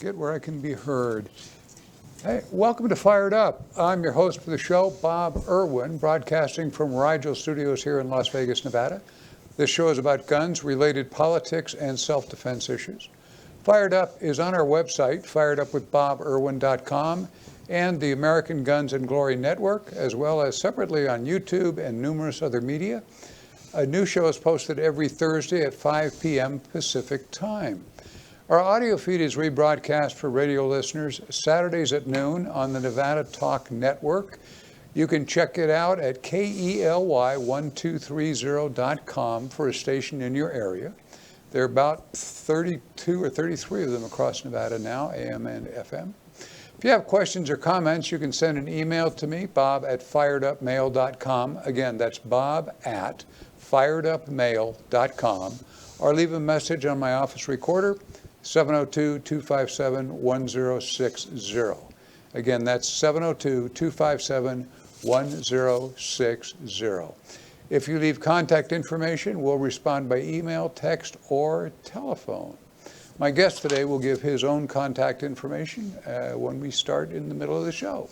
get where I can be heard. Hey, welcome to Fired Up. I'm your host for the show, Bob Irwin, broadcasting from Rigel Studios here in Las Vegas, Nevada. This show is about guns, related politics, and self-defense issues. Fired Up is on our website, firedupwithbobirwin.com, and the American Guns and Glory Network, as well as separately on YouTube and numerous other media. A new show is posted every Thursday at 5 p.m. Pacific Time. Our audio feed is rebroadcast for radio listeners Saturdays at noon on the Nevada Talk Network. You can check it out at KELY1230.com for a station in your area. There are about 32 or 33 of them across Nevada now, AM and FM. If you have questions or comments, you can send an email to me, bob@firedupmail.com. Again, that's bob@firedupmail.com. Or leave a message on my office recorder, 702-257-1060. Again, that's 702-257-1060. If you leave contact information, we'll respond by email, text, or telephone. My guest today will give his own contact information when we start in the middle of the show.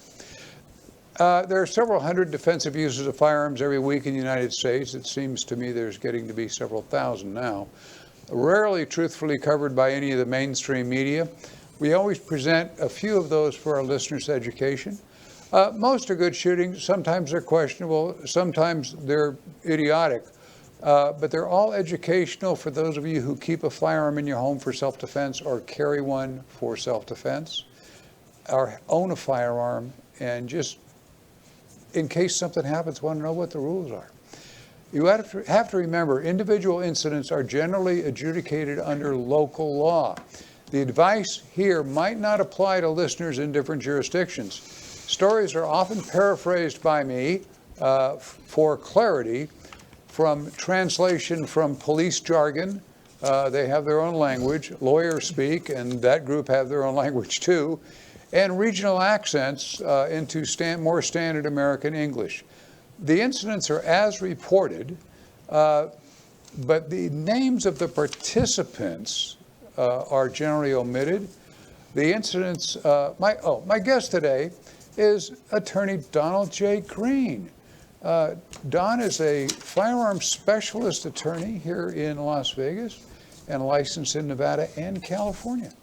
There are several hundred defensive uses of firearms every week in the United States. It seems to me there's getting to be several thousand now. Rarely truthfully covered by any of the mainstream media. We always present a few of those for our listeners' education. Most are good shooting. Sometimes they're questionable. Sometimes they're idiotic. But they're all educational for those of you who keep a firearm in your home for self-defense or carry one for self-defense or own a firearm and just in case something happens, want to know what the rules are. You have to remember, individual incidents are generally adjudicated under local law. The advice here might not apply to listeners in different jurisdictions. Stories are often paraphrased by me for clarity from translation from police jargon. They have their own language. Lawyers speak, and that group have their own language too. And regional accents into more standard American English. The incidents are as reported, but the names of the participants are generally omitted. The incidents, my guest today is attorney Donald J. Green. Don is a firearms specialist attorney here in Las Vegas and licensed in Nevada and California.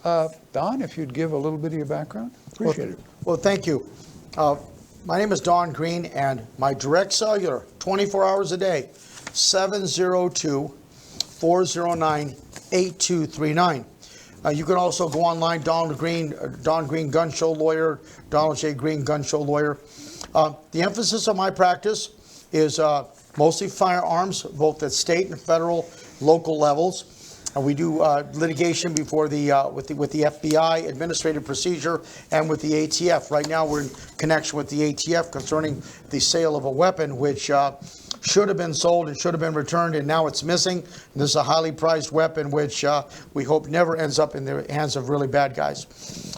Don, if you'd give a little bit of your background, appreciate it. Well, thank you. My name is Don Green, and my direct cellular, 24 hours a day, 702-409-8239. You can also go online, Don Green Gun Show Lawyer, Donald J. Green Gun Show Lawyer. The emphasis of my practice is mostly firearms, both at state and federal, local levels. We do litigation before the with the FBI, administrative procedure, and with the ATF. Right now, we're in connection with the ATF concerning the sale of a weapon which should have been sold and should have been returned, and now it's missing. And this is a highly prized weapon which we hope never ends up in the hands of really bad guys.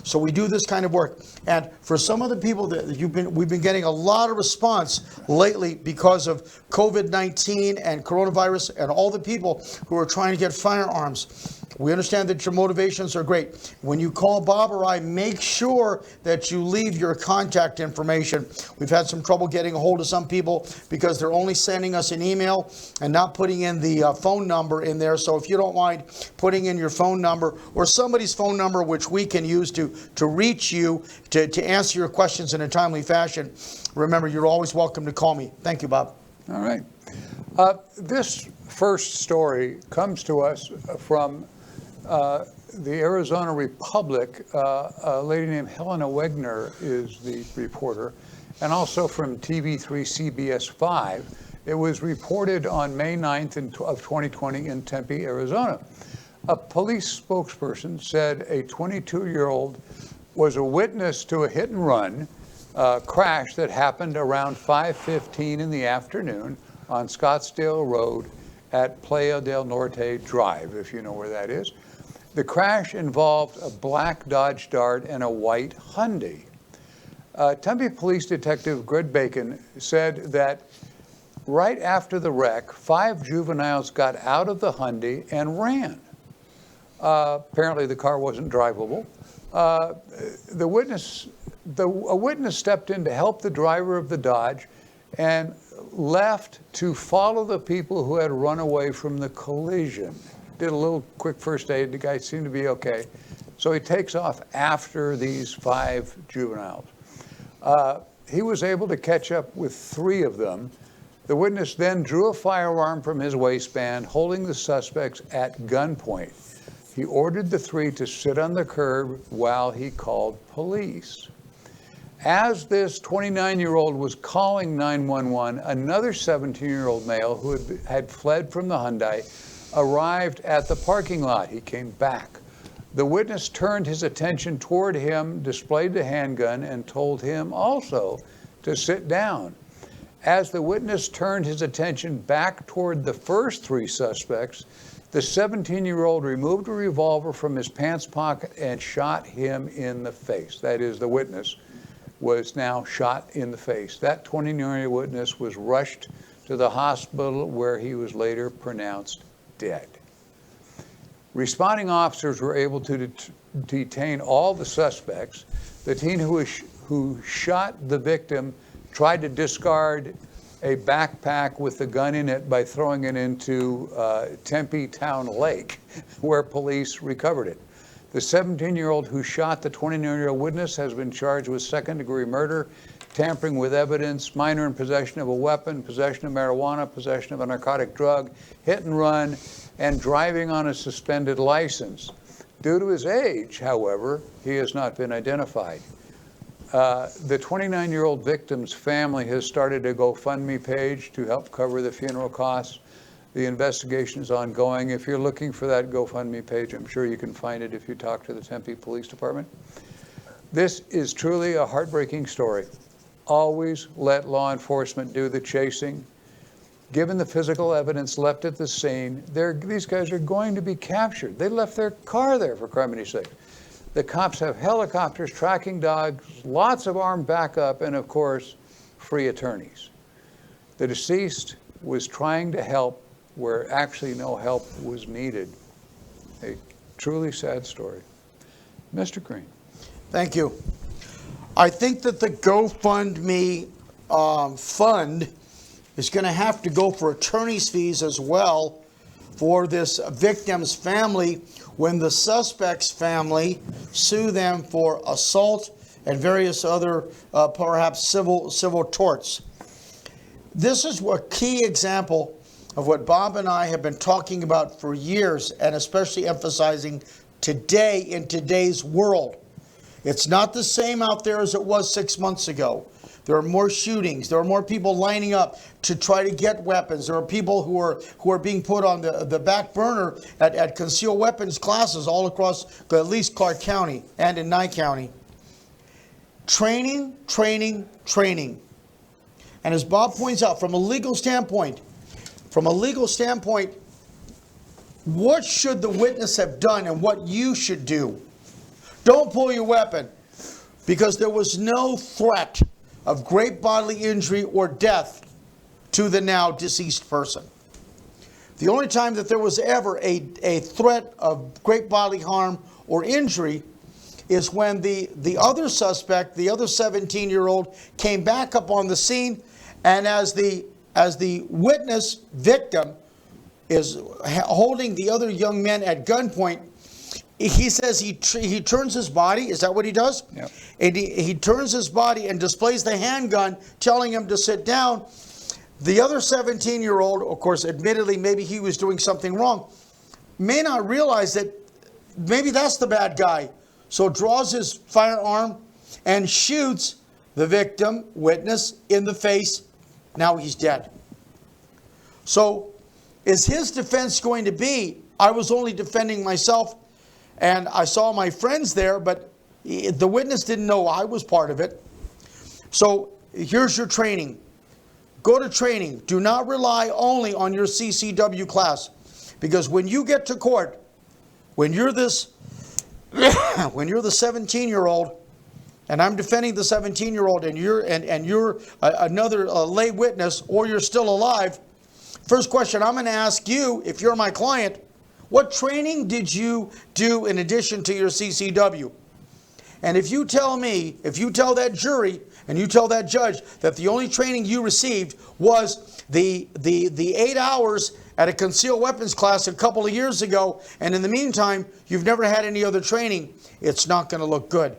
So we do this kind of work. And for some of the people that we've been getting a lot of response lately because of COVID-19 and coronavirus and all the people who are trying to get firearms. We understand that your motivations are great. When you call Bob or I, make sure that you leave your contact information. We've had some trouble getting a hold of some people because they're only sending us an email and not putting in the phone number in there. So if you don't mind putting in your phone number or somebody's phone number which we can use to reach you to answer your questions in a timely fashion, remember, you're always welcome to call me. Thank you, Bob. All right. This first story comes to us from the Arizona Republic. A lady named Helena Wegner is the reporter, and also from TV3 CBS 5. It was reported on May 9th of 2020 in Tempe, Arizona. A police spokesperson said a 22-year-old was a witness to a hit and run crash that happened around 5:15 in the afternoon on Scottsdale Road at Playa del Norte Drive, if you know where that is. The crash involved a black Dodge Dart and a white Hyundai. Tempe Police Detective Greg Bacon said that right after the wreck, 5 juveniles got out of the Hyundai and ran. Apparently the car wasn't drivable. A witness stepped in to help the driver of the Dodge and left to follow the people who had run away from the collision. Did a little quick first aid. The guy seemed to be okay. So he takes off after these 5 juveniles. He was able to catch up with 3 of them. The witness then drew a firearm from his waistband, holding the suspects at gunpoint. He ordered the 3 to sit on the curb while he called police. As this 29-year-old was calling 911, another 17-year-old male who had fled from the Hyundai arrived at the parking lot. He came back. The witness turned his attention toward him, displayed the handgun, and told him also to sit down. As the witness turned his attention back toward the first 3 suspects, the 17-year-old removed a revolver from his pants pocket and shot him in the face. That is, the witness was now shot in the face. That 29-year-old witness was rushed to the hospital where he was later pronounced dead. Responding officers were able to detain all the suspects. The teen who shot the victim tried to discard a backpack with the gun in it by throwing it into Tempe Town Lake, where police recovered it. The 17-year-old who shot the 29-year-old witness has been charged with second-degree murder, tampering with evidence, minor in possession of a weapon, possession of marijuana, possession of a narcotic drug, hit and run, and driving on a suspended license. Due to his age, however, he has not been identified. The 29-year-old victim's family has started a GoFundMe page to help cover the funeral costs. The investigation is ongoing. If you're looking for that GoFundMe page, I'm sure you can find it if you talk to the Tempe Police Department. This is truly a heartbreaking story. Always let law enforcement do the chasing. Given the physical evidence left at the scene, these guys are going to be captured. They left their car there, for criminy's sake. The cops have helicopters, tracking dogs, lots of armed backup, and of course, free attorneys. The deceased was trying to help where actually no help was needed. A truly sad story. Mr. Green. Thank you. I think that the GoFundMe fund is going to have to go for attorney's fees as well for this victim's family when the suspect's family sue them for assault and various other perhaps civil torts. This is a key example of what Bob and I have been talking about for years, and especially emphasizing today in today's world. It's not the same out there as it was 6 months ago. There are more shootings. There are more people lining up to try to get weapons. There are people who are being put on the back burner at concealed weapons classes all across at least Clark County and in Nye County. Training, training, training. And as Bob points out, from a legal standpoint, what should the witness have done and what you should do? Don't pull your weapon, because there was no threat of great bodily injury or death to the now deceased person. The only time that there was ever a threat of great bodily harm or injury is when the other suspect, the other 17-year-old, came back up on the scene, and as the witness victim is holding the other young men at gunpoint, he says he turns his body. Is that what he does? Yep. And he turns his body and displays the handgun, telling him to sit down. The other 17-year-old, of course, admittedly, maybe he was doing something wrong, may not realize that maybe that's the bad guy. So draws his firearm and shoots the victim, witness, in the face. Now he's dead. So is his defense going to be, I was only defending myself and I saw my friends there, but the witness didn't know I was part of it? So here's your training. Go to training. Do not rely only on your CCW class, because when you get to court, when you're this, when you're the 17-year-old, and I'm defending the 17-year-old, and you're another lay witness, or you're still alive, first question I'm going to ask you, if you're my client, What training did you do in addition to your CCW? And if you tell me, if you tell that jury and you tell that judge that the only training you received was the 8 hours at a concealed weapons class a couple of years ago, and in the meantime, you've never had any other training, it's not going to look good.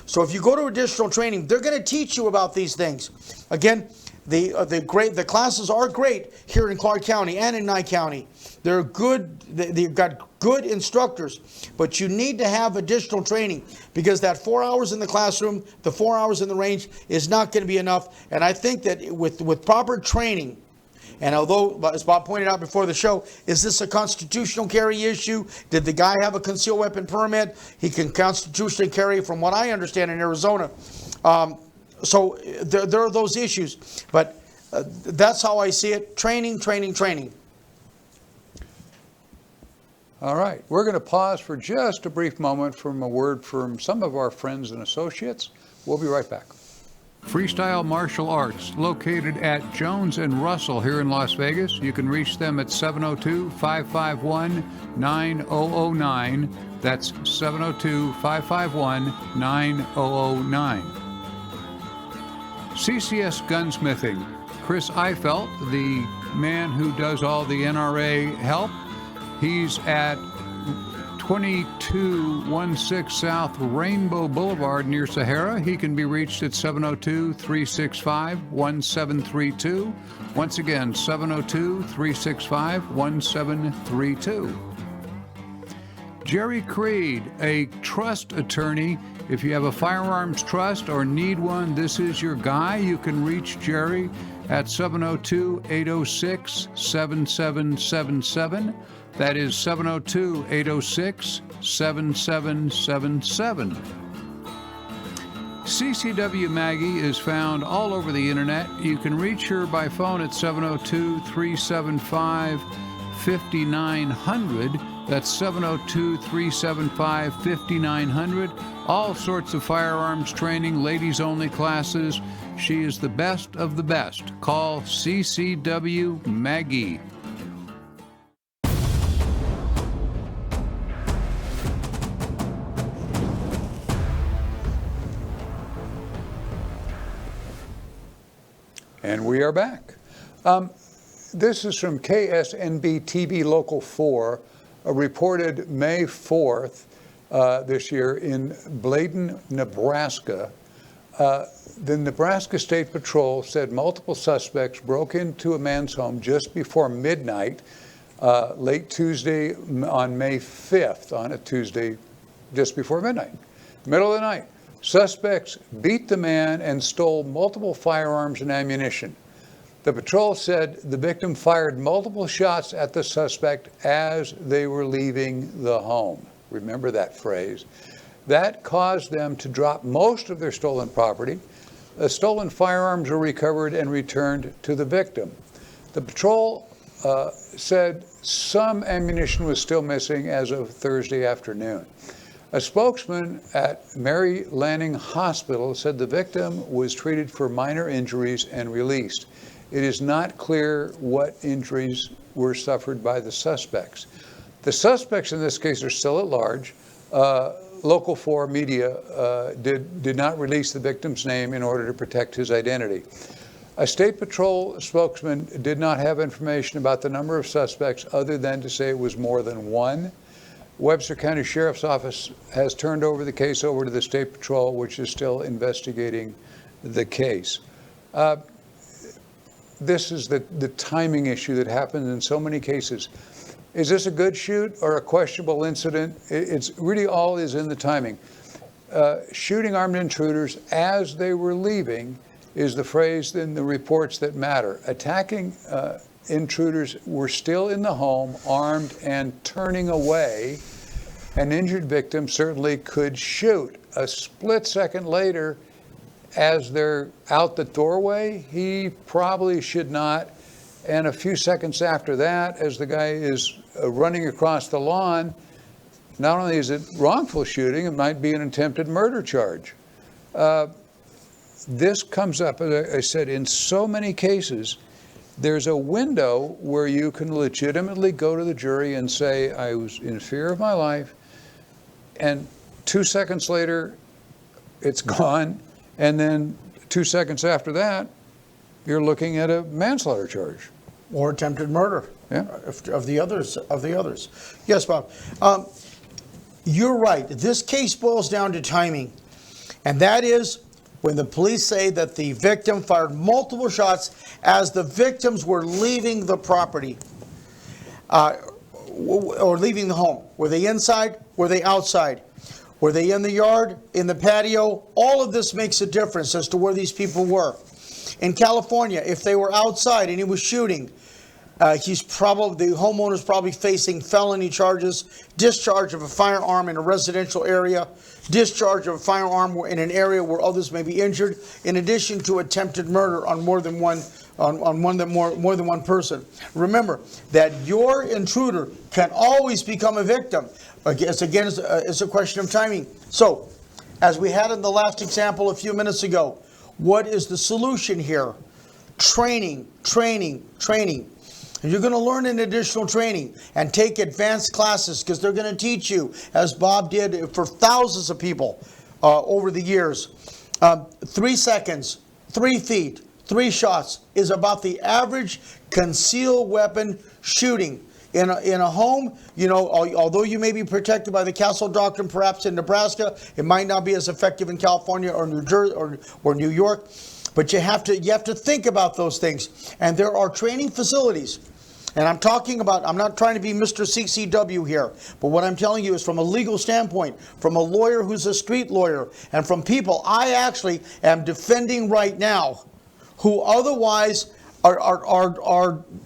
So if you go to additional training, they're going to teach you about these things. Again, the classes are great here in Clark County and in Nye County. They're good. They've got good instructors, but you need to have additional training because that 4 hours in the classroom, the 4 hours in the range is not going to be enough. And I think that with proper training, and although, as Bob pointed out before the show, is this a constitutional carry issue? Did the guy have a concealed weapon permit? He can constitutionally carry, from what I understand, in Arizona. So there are those issues. But that's how I see it. Training, training, training. All right. We're going to pause for just a brief moment from a word from some of our friends and associates. We'll be right back. Freestyle Martial Arts, located at Jones and Russell here in Las Vegas. You can reach them at 702-551-9009. That's 702-551-9009. CCS Gunsmithing. Chris Eifelt, the man who does all the NRA help, he's at 2216 South Rainbow Boulevard near Sahara. He can be reached at 702-365-1732. Once again, 702-365-1732. Jerry Creed, a trust attorney. If you have a firearms trust or need one, this is your guy. You can reach Jerry at 702-806-7777. That is 702-806-7777. CCW Maggie is found all over the internet. You can reach her by phone at 702-375-5900. That's 702-375-5900. All sorts of firearms training, ladies only classes. She is the best of the best. Call CCW Maggie. And we are back. This is from KSNB TV Local 4, reported May 4th this year in Bladen, Nebraska. The Nebraska State Patrol said multiple suspects broke into a man's home just before midnight, late Tuesday on May 5th, on a Tuesday just before midnight, middle of the night. Suspects beat the man and stole multiple firearms and ammunition. The patrol said the victim fired multiple shots at the suspect as they were leaving the home. Remember that phrase. That caused them to drop most of their stolen property. The stolen firearms were recovered and returned to the victim. The patrol said some ammunition was still missing as of Thursday afternoon. A spokesman at Mary Lanning Hospital said the victim was treated for minor injuries and released. It is not clear what injuries were suffered by the suspects. The suspects in this case are still at large. Local 4 media did not release the victim's name in order to protect his identity. A State Patrol spokesman did not have information about the number of suspects other than to say it was more than one. Webster County Sheriff's Office has turned over the case over to the State Patrol, which is still investigating the case. This is the timing issue that happens in so many cases. Is this a good shoot or a questionable incident? It's really all is in the timing. Shooting armed intruders as they were leaving is the phrase in the reports that matter. Attacking intruders were still in the home, armed and turning away. An injured victim certainly could shoot. A split second later, as they're out the doorway, he probably should not. And a few seconds after that, as the guy is running across the lawn, not only is it wrongful shooting, it might be an attempted murder charge. This comes up, as I said, in so many cases. there's a window where you can legitimately go to the jury and say, I was in fear of my life, and 2 seconds later, it's gone, and then 2 seconds after that, you're looking at a manslaughter charge. Or attempted murder. Yeah. Of the others. Yes, Bob. You're right. This case boils down to timing. And that is when the police say that the victim fired multiple shots as the victims were leaving the property or leaving the home. Were they inside? Were they outside? Were they in the yard, in the patio? All of this makes a difference as to where these people were. In California, if they were outside and he was shooting, the homeowner's probably facing felony charges, discharge of a firearm in a residential area, discharge of a firearm in an area where others may be injured, in addition to attempted murder on more than one person. Remember that your intruder can always become a victim. It's a question of timing. So, as we had in the last example a few minutes ago, what is the solution here? Training. And you're going to learn in additional training and take advanced classes because they're going to teach you, as Bob did for thousands of people over the years. 3 seconds, 3 feet, 3 shots is about the average concealed weapon shooting. In a home, although you may be protected by the Castle Doctrine, perhaps in Nebraska, it might not be as effective in California or New Jersey or New York. But you have to think about those things. And there are training facilities. And I'm not trying to be Mr. CCW here, but what I'm telling you is from a legal standpoint, from a lawyer who's a street lawyer, and from people I actually am defending right now, who otherwise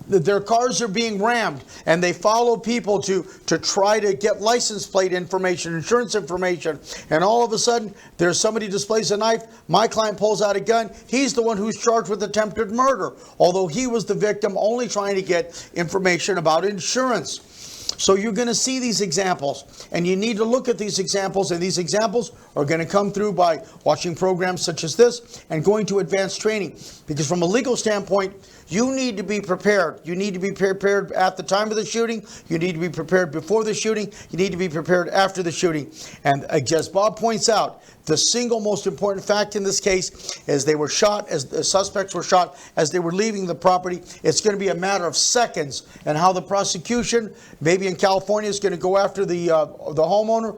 their cars are being rammed, and they follow people to try to get license plate information, insurance information, and all of a sudden there's somebody displays a knife. My client pulls out a gun. He's the one who's charged with attempted murder, although he was the victim only trying to get information about insurance. So you're going to see these examples, and you need to look at these examples, and these examples are going to come through by watching programs such as this and going to advanced training. Because from a legal standpoint, you need to be prepared. You need to be prepared at the time of the shooting. You need to be prepared before the shooting. You need to be prepared after the shooting. And as Bob points out, the single most important fact in this case is they were shot, as the suspects were shot as they were leaving the property. It's going to be a matter of seconds, and how the prosecution, maybe in California, is going to go after the homeowner.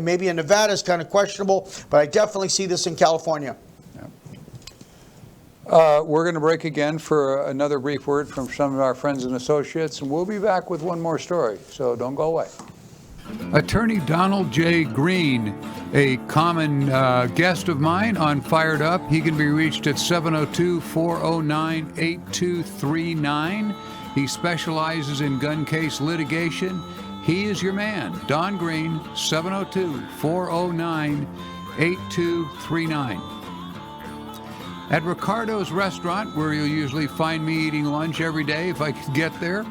Maybe in Nevada is kind of questionable, but I definitely see this in California. We're going to break again for another brief word from some of our friends and associates, and we'll be back with one more story, so don't go away. Attorney Donald J. Green, a common guest of mine on Fired Up. He can be reached at 702-409-8239. He specializes in gun case litigation. He is your man, Don Green, 702-409-8239. At Ricardo's Restaurant, where you'll usually find me eating lunch every day if I can get there,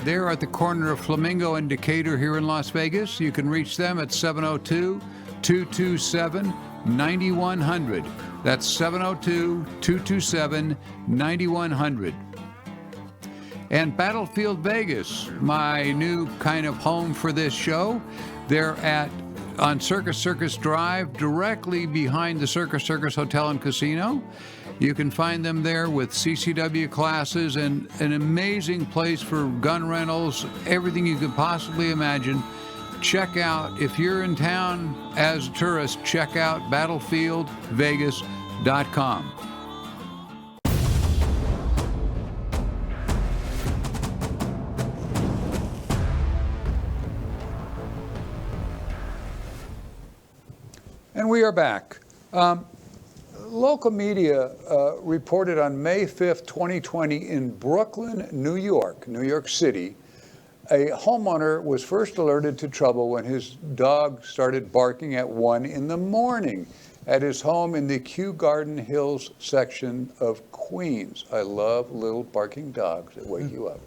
they're at the corner of Flamingo and Decatur here in Las Vegas. You can reach them at 702-227-9100. That's 702-227-9100. And Battlefield Vegas, my new kind of home for this show. They're on Circus Drive, directly behind the Circus Hotel and Casino. You can find them there with CCW classes and an amazing place for gun rentals, everything you could possibly imagine. Check out, if you're in town as a tourist, check out battlefieldvegas.com. And we are back. Local media reported on May 5th, 2020 in Brooklyn, New York City, a homeowner was first alerted to trouble when his dog started barking at 1 in the morning at his home in the Kew Garden Hills section of Queens. I love little barking dogs that wake you up.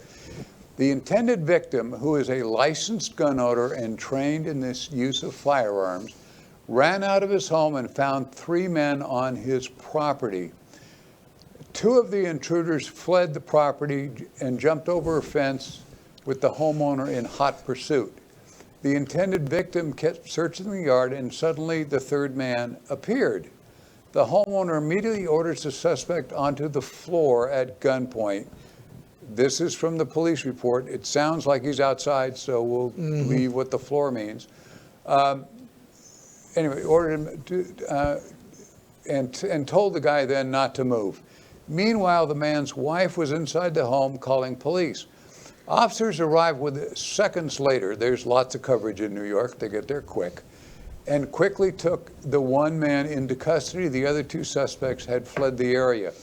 The intended victim, who is a licensed gun owner and trained in this use of firearms, ran out of his home and found 3 men on his property. Two of the intruders fled the property and jumped over a fence with the homeowner in hot pursuit. The intended victim kept searching the yard, and suddenly the third man appeared. The homeowner immediately orders the suspect onto the floor at gunpoint. This is from the police report. It sounds like he's outside, so we'll leave what the floor means. Anyway, ordered him to, and told the guy then not to move. Meanwhile, the man's wife was inside the home calling police. Officers arrived seconds later. There's lots of coverage in New York. They get there quick. And quickly took the one man into custody. The other two suspects had fled the area.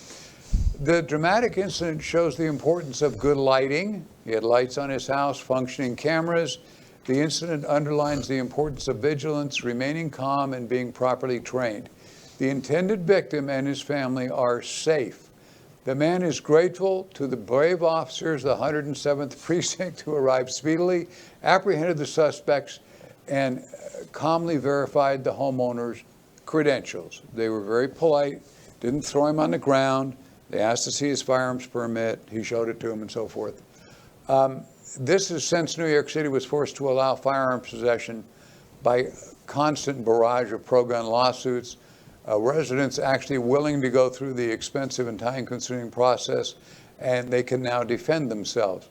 The dramatic incident shows the importance of good lighting. He had lights on his house, functioning cameras. The incident underlines the importance of vigilance, remaining calm, and being properly trained. The intended victim and his family are safe. The man is grateful to the brave officers, the 107th Precinct, who arrived speedily, apprehended the suspects, and calmly verified the homeowner's credentials. They were very polite, didn't throw him on the ground. They asked to see his firearms permit. He showed it to them and so forth. This is since New York City was forced to allow firearm possession by constant barrage of pro-gun lawsuits. Residents actually willing to go through the expensive and time-consuming process, and they can now defend themselves.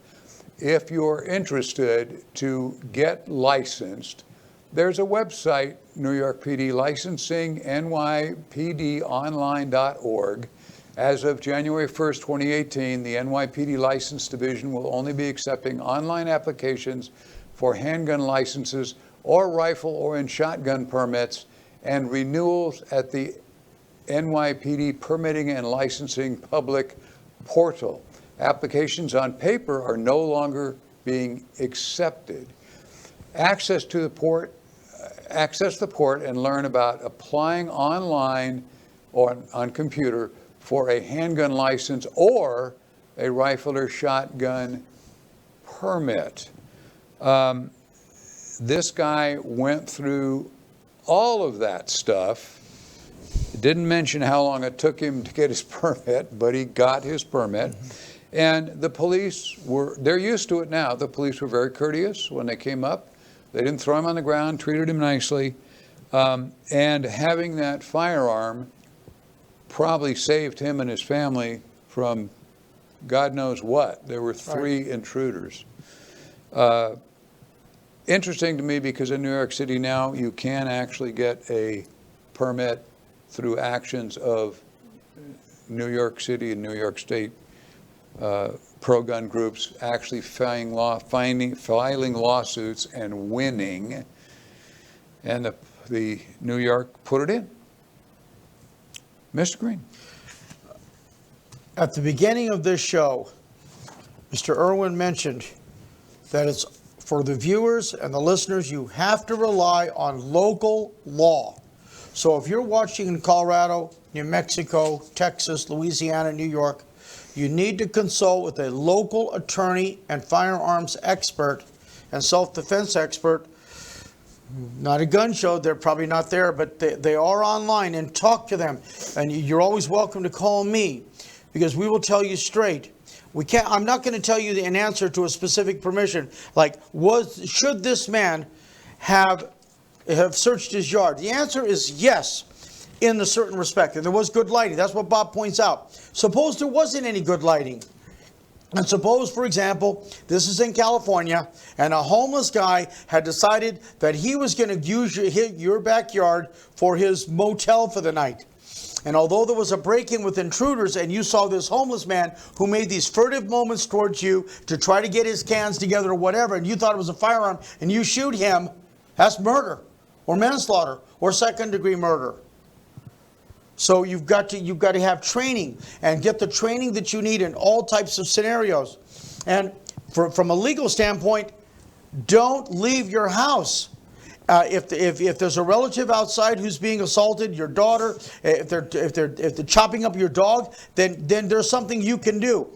If you're interested to get licensed, there's a website, New York PD Licensing, nypdonline.org. As of January 1st, 2018, the NYPD License Division will only be accepting online applications for handgun licenses or rifle or and shotgun permits, and renewals at the NYPD Permitting and Licensing Public Portal. Applications on paper are no longer being accepted. Access the port and learn about applying online or on computer for a handgun license or a rifle or shotgun permit. This guy went through all of that stuff. It didn't mention how long it took him to get his permit, but he got his permit. And the police they're used to it now. The police were very courteous when they came up. They didn't throw him on the ground, treated him nicely. And having that firearm probably saved him and his family from God knows what. There were three intruders. Interesting to me because in New York City now you can actually get a permit through actions of New York City and New York State pro-gun groups actually filing lawsuits and winning, and the New York put it in. Mr. Green. At the beginning of this show, Mr. Irwin mentioned that it's for the viewers and the listeners, you have to rely on local law. So if you're watching in Colorado, New Mexico, Texas, Louisiana, New York, you need to consult with a local attorney and firearms expert and self-defense expert. Not a gun show, they're probably not there, but they are online, and talk to them. And you're always welcome to call me, because we will tell you straight. I'm not going to tell you an answer to a specific permission, like should this man have searched his yard? The answer is yes, in a certain respect. And there was good lighting. That's what Bob points out. Suppose there wasn't any good lighting. And suppose, for example, this is in California, and a homeless guy had decided that he was going to use your backyard for his motel for the night. And although there was a break-in with intruders, and you saw this homeless man who made these furtive moments towards you to try to get his cans together or whatever, and you thought it was a firearm, and you shoot him, that's murder or manslaughter or second-degree murder. So you've got to have training and get the training that you need in all types of scenarios. And from a legal standpoint, don't leave your house. If there's a relative outside who's being assaulted, your daughter, if they're chopping up your dog, then there's something you can do.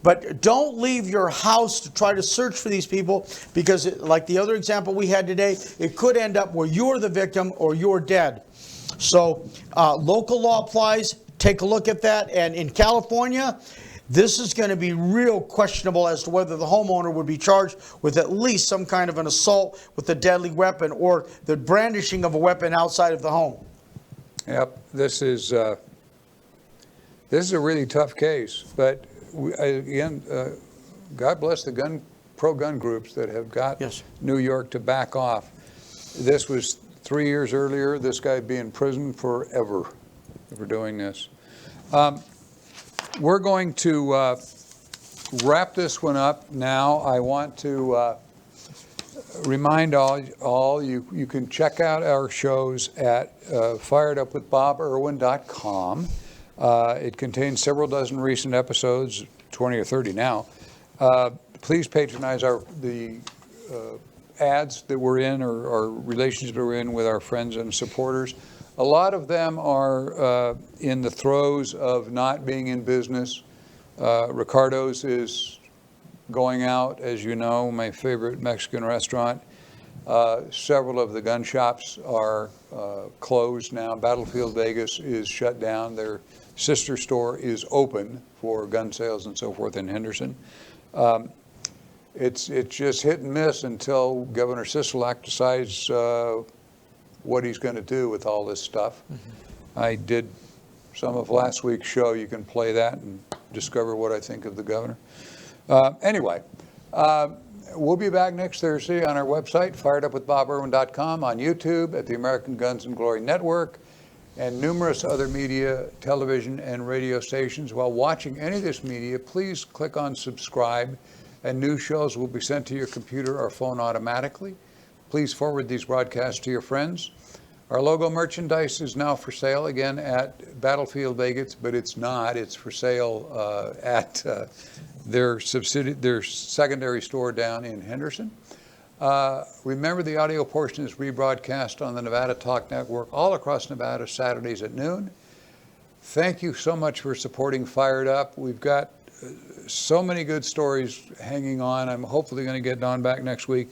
But don't leave your house to try to search for these people, because like the other example we had today, it could end up where you're the victim or you're dead. So local law applies. take a look at that. And in California, this is going to be real questionable as to whether the homeowner would be charged with at least some kind of an assault with a deadly weapon or the brandishing of a weapon outside of the home. Yep, this is a really tough case. But again, God bless the pro-gun groups that have got New York to back off. This was 3 years earlier. This guy would be in prison forever for doing this. We're going to wrap this one up now. I want to remind all you can check out our shows at firedupwithbob.irwin.com. It contains several dozen recent episodes, 20 or 30 now. Please patronize the ads that we're in or relationships we're in with our friends and supporters. A lot of them are in the throes of not being in business. Ricardo's is going out, as you know, my favorite Mexican restaurant. Several of the gun shops are closed now. Battlefield Vegas is shut down. Their sister store is open for gun sales and so forth in Henderson. It's just hit and miss until Governor Sisolak decides what he's going to do with all this stuff. I did some of last week's show. You can play that and discover what I think of the governor. Anyway, we'll be back next Thursday on our website, firedupwithbobirwin.com, on YouTube, at the American Guns and Glory Network, and numerous other media, television, and radio stations. While watching any of this media, please click on subscribe, and new shows will be sent to your computer or phone automatically. Please forward these broadcasts to your friends. Our logo merchandise is now for sale again at Battlefield Vegas, but it's not. It's for sale at their secondary store down in Henderson. Remember, the audio portion is rebroadcast on the Nevada Talk Network all across Nevada, Saturdays at noon. Thank you so much for supporting Fired Up. We've got so many good stories hanging on. I'm hopefully going to get Don back next week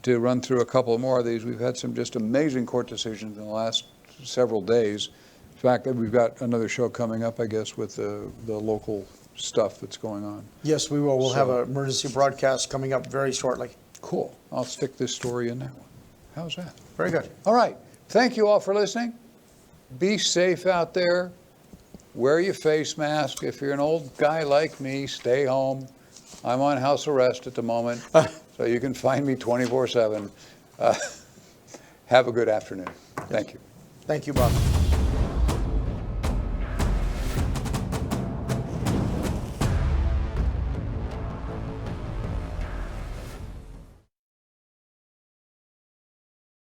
to run through a couple more of these. We've had some just amazing court decisions in the last several days. In fact, we've got another show coming up, I guess, with the local stuff that's going on. Yes, we will. We'll have an emergency broadcast coming up very shortly. Cool. I'll stick this story in that one. How's that? Very good. All right. Thank you all for listening. Be safe out there. Wear your face mask. If you're an old guy like me, stay home. I'm on house arrest at the moment, so you can find me 24/7. Have a good afternoon. Thank you. Thank you, Bob.